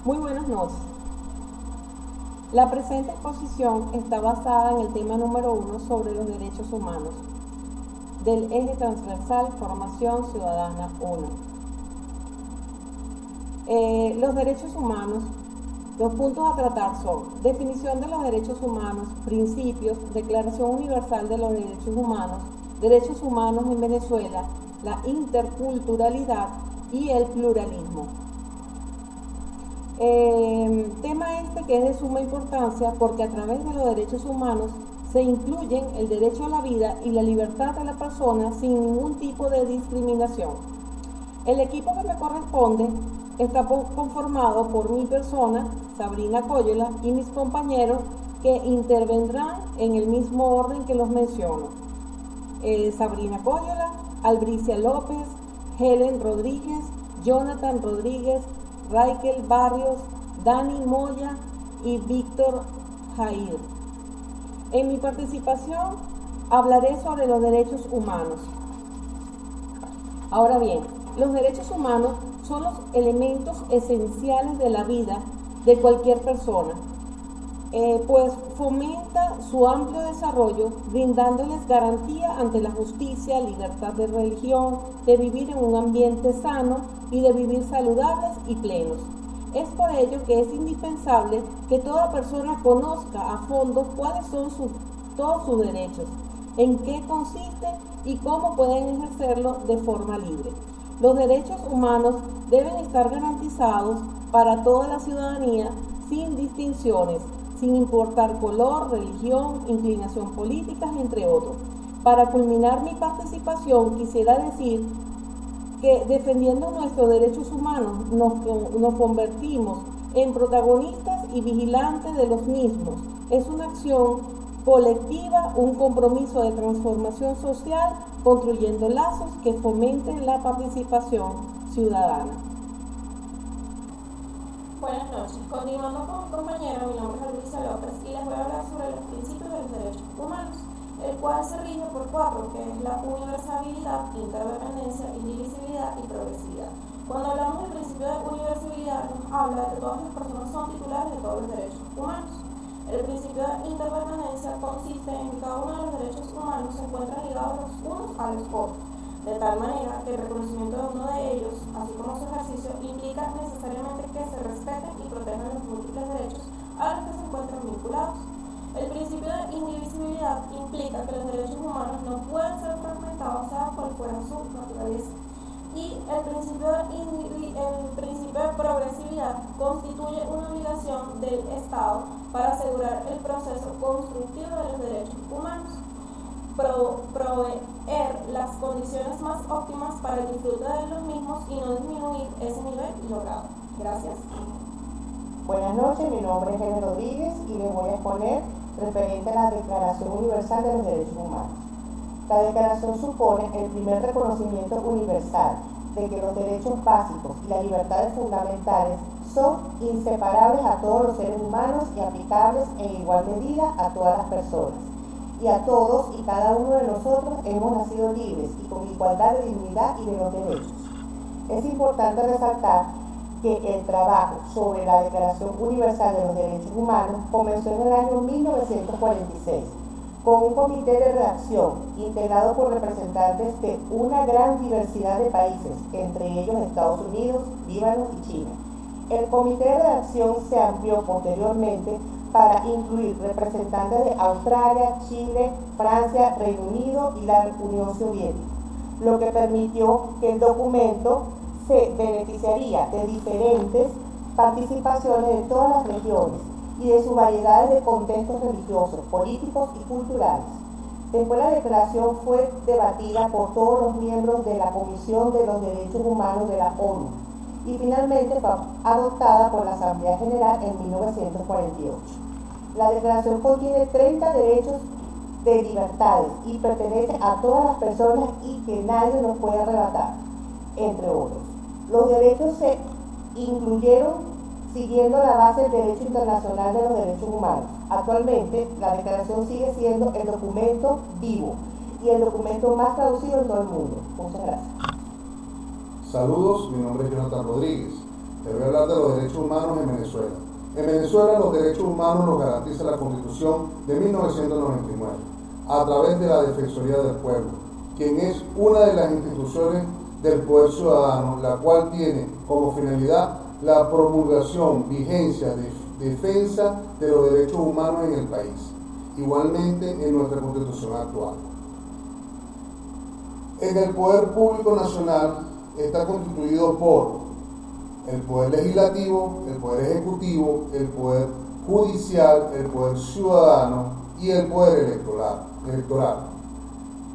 Muy buenas noches. La presente exposición está basada en el tema número 1 sobre los derechos humanos del eje transversal Formación Ciudadana 1. Los derechos humanos, los puntos a tratar son: definición de los derechos humanos, principios, Declaración Universal de los Derechos Humanos en Venezuela, la interculturalidad y el pluralismo. Tema este que es de suma importancia porque a través de los derechos humanos se incluyen el derecho a la vida y la libertad de la persona sin ningún tipo de discriminación. El equipo que me corresponde está conformado por mi persona, Sabrina Cóyola, y mis compañeros que intervendrán en el mismo orden que los menciono. Sabrina Cóyola, Albricia López, Helen Rodríguez, Jonathan Rodríguez, Raikel Barrios, Dani Moya y Víctor Jair. En mi participación hablaré sobre los derechos humanos. Ahora bien, los derechos humanos son los elementos esenciales de la vida de cualquier persona, pues fomenta su amplio desarrollo, brindándoles garantía ante la justicia, libertad de religión, de vivir en un ambiente sano y de vivir saludables y plenos. Es por ello que es indispensable que toda persona conozca a fondo cuáles son todos sus derechos, en qué consisten y cómo pueden ejercerlo de forma libre. Los derechos humanos deben estar garantizados para toda la ciudadanía sin distinciones, sin importar color, religión, inclinación política, entre otros. Para culminar mi participación, quisiera decir que defendiendo nuestros derechos humanos nos convertimos en protagonistas y vigilantes de los mismos. Es una acción colectiva, un compromiso de transformación social, construyendo lazos que fomenten la participación ciudadana. Buenas noches. Continuando con mi compañero, mi nombre es Albricia López y les voy a hablar sobre los principios de los derechos humanos, el cual se rige por 4, que es la universalidad, interdependencia, indivisibilidad y progresividad. Cuando hablamos del principio de universalidad, nos habla de que todas las personas son titulares de todos los derechos humanos. El principio de interdependencia consiste en que cada uno de los derechos humanos se encuentran ligados los unos a los otros, de tal manera que el reconocimiento de uno de ellos, así como su ejercicio, implica necesariamente que se respeten y protejan los múltiples derechos a los que se encuentran vinculados. El principio de indivisibilidad implica que los derechos humanos no pueden ser fragmentados, sea cual fuera su naturaleza. Y el principio de progresividad constituye una obligación del Estado para asegurar el proceso constructivo de los derechos humanos, proveer las condiciones más óptimas para el disfrute de los mismos y no disminuir ese nivel logrado. Gracias. Buenas noches, mi nombre es Helen Rodríguez y les voy a exponer referente a la Declaración Universal de los Derechos Humanos. La declaración supone el primer reconocimiento universal de que los derechos básicos y las libertades fundamentales son inseparables a todos los seres humanos y aplicables en igual medida a todas las personas. Y a todos y cada uno de nosotros hemos nacido libres y con igualdad de dignidad y de los derechos. Es importante resaltar que el trabajo sobre la Declaración Universal de los Derechos Humanos comenzó en el año 1946 con un comité de redacción integrado por representantes de una gran diversidad de países, entre ellos Estados Unidos, Líbano y China. El comité de redacción se amplió posteriormente para incluir representantes de Australia, Chile, Francia, Reino Unido y la Unión Soviética, lo que permitió que el documento se beneficiaría de diferentes participaciones de todas las regiones y de sus variedades de contextos religiosos, políticos y culturales. Después la declaración fue debatida por todos los miembros de la Comisión de los Derechos Humanos de la ONU y finalmente fue adoptada por la Asamblea General en 1948. La declaración contiene 30 derechos de libertades y pertenece a todas las personas y que nadie nos puede arrebatar, entre otros. Los derechos se incluyeron siguiendo la base del derecho internacional de los derechos humanos. Actualmente, la declaración sigue siendo el documento vivo y el documento más traducido en todo el mundo. Muchas gracias. Saludos, mi nombre es Jonathan Rodríguez. Le voy a hablar de los derechos humanos en Venezuela. En Venezuela los derechos humanos los garantiza la Constitución de 1999 a través de la Defensoría del Pueblo, quien es una de las instituciones del poder ciudadano, la cual tiene como finalidad la promulgación, vigencia, defensa de los derechos humanos en el país, igualmente en nuestra Constitución actual. En el poder público nacional está constituido por el poder legislativo, el poder ejecutivo, el poder judicial, el poder ciudadano y el poder electoral.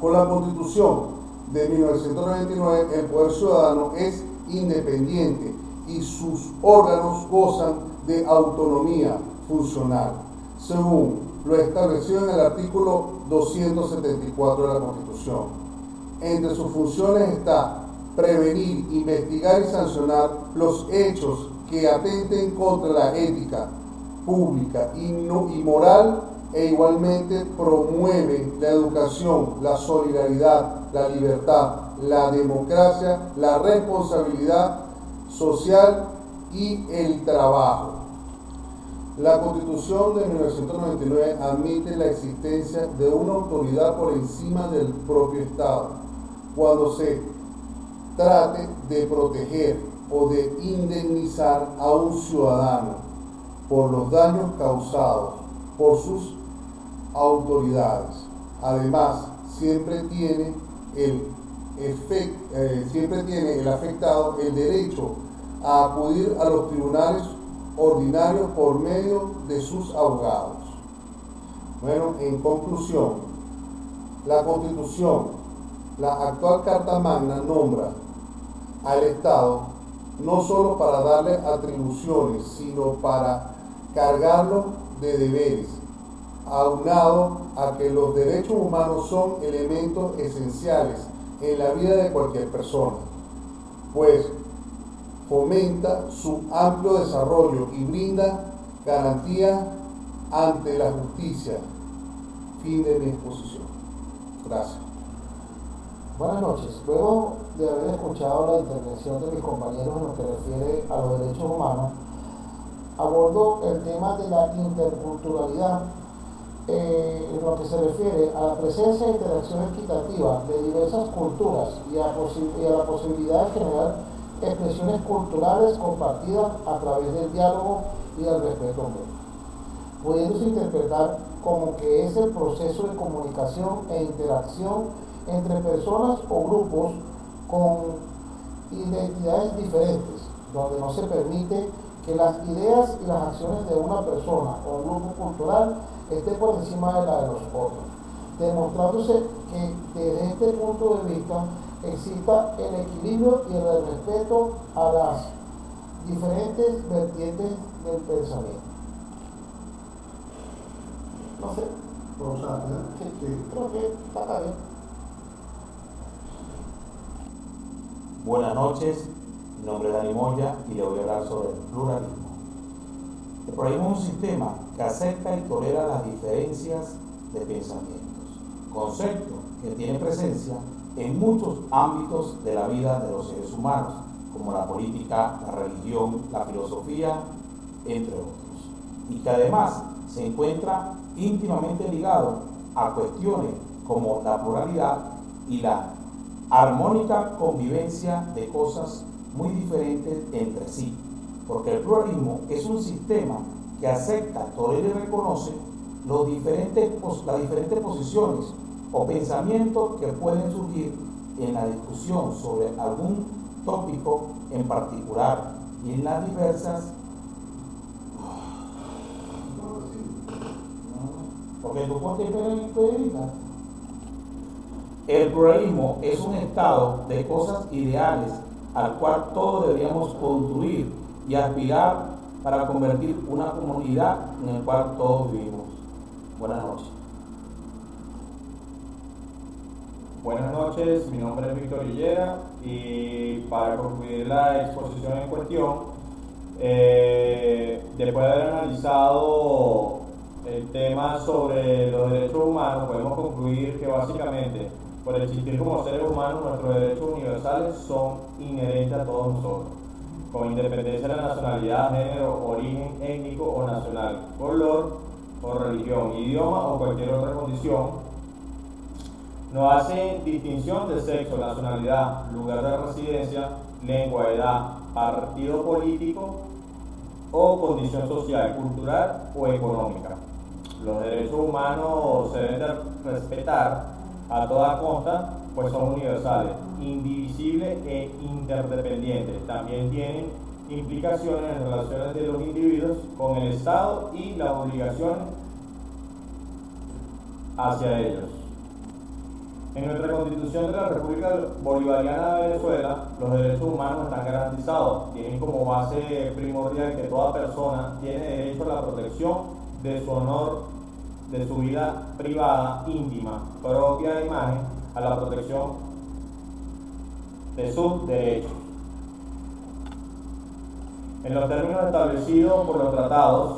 Con la Constitución de 1999, el poder ciudadano es independiente y sus órganos gozan de autonomía funcional, según lo establecido en el artículo 274 de la Constitución. Entre sus funciones está prevenir, investigar y sancionar los hechos que atenten contra la ética pública y moral, e igualmente promueve la educación, la solidaridad, la libertad, la democracia, la responsabilidad social y el trabajo. La Constitución de 1999 admite la existencia de una autoridad por encima del propio Estado cuando se trate de proteger o de indemnizar a un ciudadano por los daños causados por sus autoridades. Además, siempre tiene el afectado el derecho a acudir a los tribunales ordinarios por medio de sus abogados. Bueno, en conclusión, la Constitución, la actual Carta Magna, nombra al Estado no solo para darle atribuciones, sino para cargarlo de deberes, aunado a que los derechos humanos son elementos esenciales en la vida de cualquier persona, pues fomenta su amplio desarrollo y brinda garantía ante la justicia. Fin de mi exposición. Gracias. Buenas noches. Luego de haber escuchado la intervención de mis compañeros en lo que refiere a los derechos humanos, abordo el tema de la interculturalidad en lo que se refiere a la presencia e interacción equitativa de diversas culturas y a la posibilidad de generar expresiones culturales compartidas a través del diálogo y del respeto mutuo, pudiéndose interpretar como que es el proceso de comunicación e interacción entre personas o grupos con identidades diferentes, donde no se permite que las ideas y las acciones de una persona o grupo cultural estén por encima de la de los otros, demostrándose que desde este punto de vista exista el equilibrio y el respeto a las diferentes vertientes del pensamiento. No sé. Sí, creo que está bien. Buenas noches, mi nombre es Dani Moya y le voy a hablar sobre el pluralismo. El pluralismo es un sistema que acepta y tolera las diferencias de pensamientos, concepto que tiene presencia en muchos ámbitos de la vida de los seres humanos, como la política, la religión, la filosofía, entre otros, y que además se encuentra íntimamente ligado a cuestiones como la pluralidad y la armónica convivencia de cosas muy diferentes entre sí, porque el pluralismo es un sistema que acepta, tolera y reconoce las diferentes posiciones o pensamientos que pueden surgir en la discusión sobre algún tópico en particular y en las diversas, porque tu ponte periodista. El pluralismo es un estado de cosas ideales al cual todos deberíamos construir y aspirar para convertir una comunidad en la cual todos vivimos. Buenas noches. Buenas noches, mi nombre es Víctor Hillera y para concluir la exposición en cuestión, después de haber analizado el tema sobre los derechos humanos, podemos concluir que básicamente, por existir como seres humanos, nuestros derechos universales son inherentes a todos nosotros. con independencia de la nacionalidad, género, origen étnico o nacional, color o religión, idioma o cualquier otra condición. No hace distinción de sexo, nacionalidad, lugar de residencia, lengua, edad, partido político o condición social, cultural o económica. Los derechos humanos se deben de respetar a toda costa, pues son universales, indivisibles e interdependientes. También tienen implicaciones en relaciones de los individuos con el Estado y las obligaciones hacia ellos. En nuestra Constitución de la República Bolivariana de Venezuela, los derechos humanos están garantizados. Tienen como base primordial que toda persona tiene derecho a la protección de su honor, de su vida privada, íntima, propia imagen, a la protección de sus derechos. En los términos establecidos por los tratados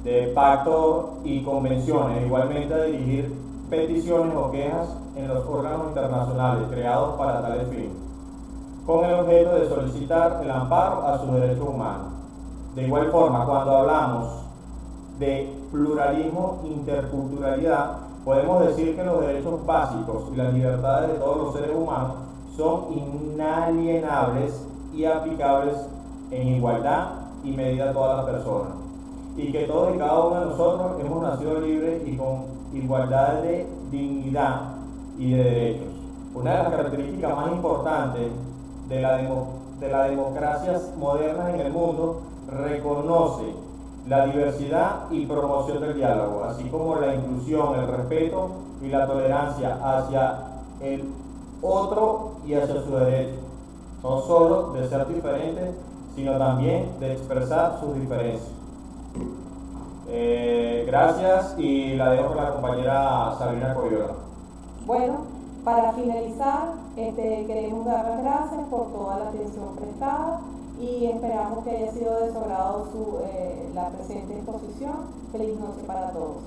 de pacto y convenciones, igualmente a dirigir peticiones o quejas en los órganos internacionales creados para tales fines, con el objeto de solicitar el amparo a sus derechos humanos. De igual forma, cuando hablamos de pluralismo, interculturalidad, podemos decir que los derechos básicos y las libertades de todos los seres humanos son inalienables y aplicables en igualdad y medida a todas las personas, y que todos y cada uno de nosotros hemos nacido libres y con igualdad de dignidad y de derechos. Una de las características más importantes de las democracias modernas en el mundo reconoce la diversidad y promoción del diálogo, así como la inclusión, el respeto y la tolerancia hacia el otro y hacia su derecho, no solo de ser diferentes, sino también de expresar sus diferencias. Gracias, y la dejo con la compañera Sabrina Coyola. Bueno, para finalizar, queremos dar las gracias por toda la atención prestada y esperamos que haya sido de su agrado la presente exposición. Feliz noche para todos.